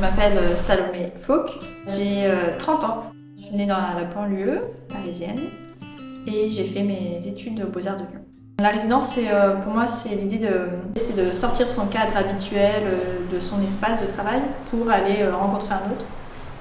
m'appelle Salomé Fauque, j'ai 30 ans. Je suis née dans la banlieue parisienne et j'ai fait mes études aux Beaux-Arts de Lyon. La résidence, pour moi, c'est l'idée de sortir de son cadre habituel, de son espace de travail pour aller rencontrer un autre.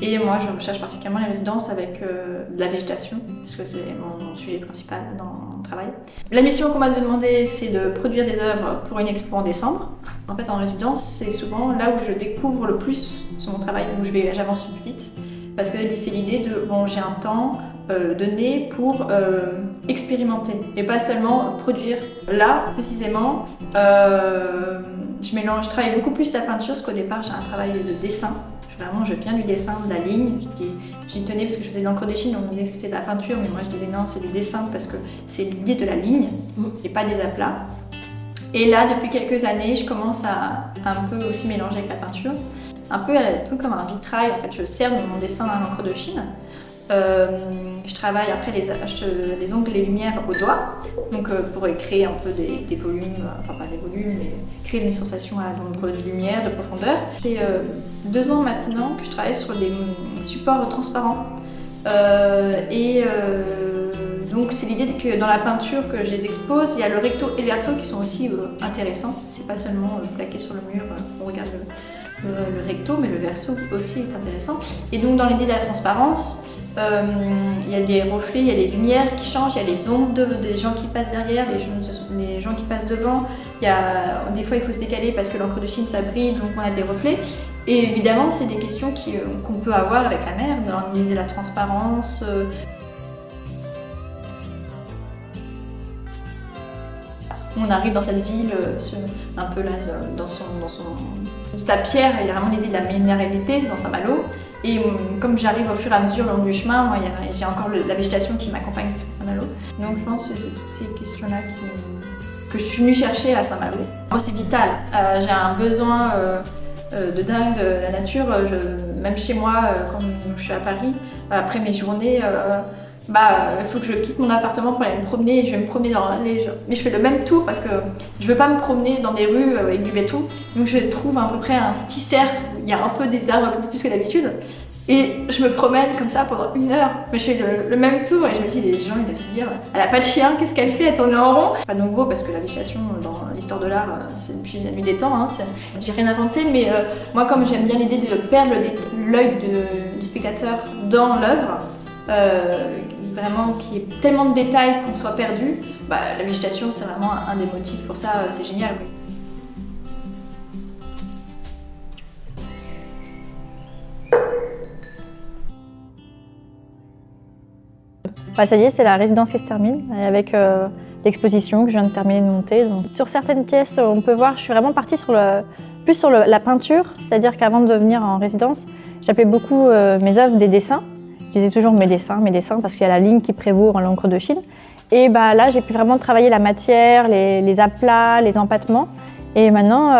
Et moi, je recherche particulièrement les résidences avec de la végétation, puisque c'est mon sujet principal dans mon travail. La mission qu'on m'a demandé, c'est de produire des œuvres pour une expo en décembre. En fait, en résidence, c'est souvent là où je découvre le plus sur mon travail, où j'avance le plus vite. Parce que c'est l'idée de, bon, j'ai un temps donné pour expérimenter et pas seulement produire. Là, précisément, je travaille beaucoup plus la peinture, parce qu'au départ, j'ai un travail de dessin. Vraiment, je viens du dessin, de la ligne. J'y tenais parce que je faisais de l'encre de Chine, on me disait que c'était de la peinture, mais moi je disais non, c'est du dessin parce que c'est l'idée de la ligne et pas des aplats. Et là, depuis quelques années, je commence à un peu aussi mélanger avec la peinture. Un peu comme un vitrail, en fait, je cerne mon dessin à l'encre de Chine. Je travaille après les ongles et les lumières au doigt, donc pour créer un peu des volumes, enfin pas des volumes, mais créer une sensation à l'ombre de lumière, de profondeur. Ça fait 2 ans maintenant que je travaille sur des supports transparents. Donc c'est l'idée que dans la peinture que je les expose, il y a le recto et le verso qui sont aussi intéressants. C'est pas seulement plaqué sur le mur, on regarde le recto, mais le verso aussi est intéressant. Et donc dans l'idée de la transparence, il y a des reflets, il y a des lumières qui changent, il y a les ombres des gens qui passent derrière, les gens qui passent devant. Des fois il faut se décaler parce que l'encre de Chine ça brille, donc on a des reflets. Et évidemment c'est des questions qu'on peut avoir avec la mer, dans l'idée de la transparence. On arrive dans cette ville, un peu là, dans sa pierre, il y a vraiment l'idée de la minéralité dans Saint-Malo. Et comme j'arrive au fur et à mesure le long du chemin, moi, j'ai encore la végétation qui m'accompagne jusqu'à Saint-Malo. Donc je pense que c'est toutes ces questions-là que je suis venue chercher à Saint-Malo. Moi, c'est vital. J'ai un besoin de dingue de la nature. Même chez moi, quand je suis à Paris, après mes journées, il faut que je quitte mon appartement pour aller me promener et je vais me promener mais je fais le même tour parce que je veux pas me promener dans des rues avec du béton, donc je trouve à peu près un petit cercle où il y a un peu des arbres, un peu plus que d'habitude, et je me promène comme ça pendant 1 heure, mais je fais le même tour et je me dis, les gens ils doivent se dire, elle a pas de chien, qu'est-ce qu'elle fait, elle tourne en rond. Pas nouveau parce que la végétation dans l'histoire de l'art c'est depuis la nuit des temps, j'ai rien inventé, mais moi comme j'aime bien l'idée de perdre l'œil du spectateur dans l'œuvre, vraiment qu'il y ait tellement de détails qu'on soit perdu, la végétation c'est vraiment un des motifs pour ça, c'est génial. Ça y est, c'est la résidence qui se termine avec l'exposition que je viens de terminer de monter. Donc, sur certaines pièces, on peut voir, je suis vraiment partie plus sur la peinture, c'est-à-dire qu'avant de venir en résidence, j'appelais beaucoup mes œuvres des dessins. Je disais toujours mes dessins, parce qu'il y a la ligne qui prévaut en l'encre de Chine. Et là, j'ai pu vraiment travailler la matière, les aplats, les empattements. Et maintenant,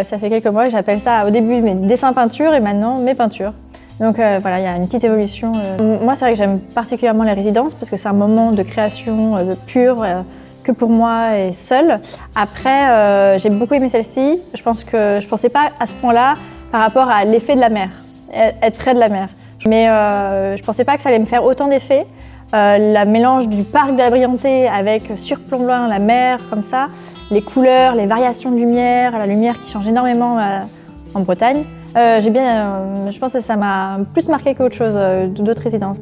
ça fait quelques mois que j'appelle ça au début mes dessins peintures et maintenant mes peintures. Donc voilà, il y a une petite évolution. Moi, c'est vrai que j'aime particulièrement les résidences parce que c'est un moment de création pure, que pour moi et seule. Après, j'ai beaucoup aimé celle-ci. Je pense que je pensais pas à ce point-là par rapport à l'effet de la mer, être près de la mer. Mais je pensais pas que ça allait me faire autant d'effet. Le mélange du parc de la Briantais avec surplombant la mer comme ça, les couleurs, les variations de lumière, la lumière qui change énormément en Bretagne. Je pense que ça m'a plus marqué qu'autre chose d'autres résidences.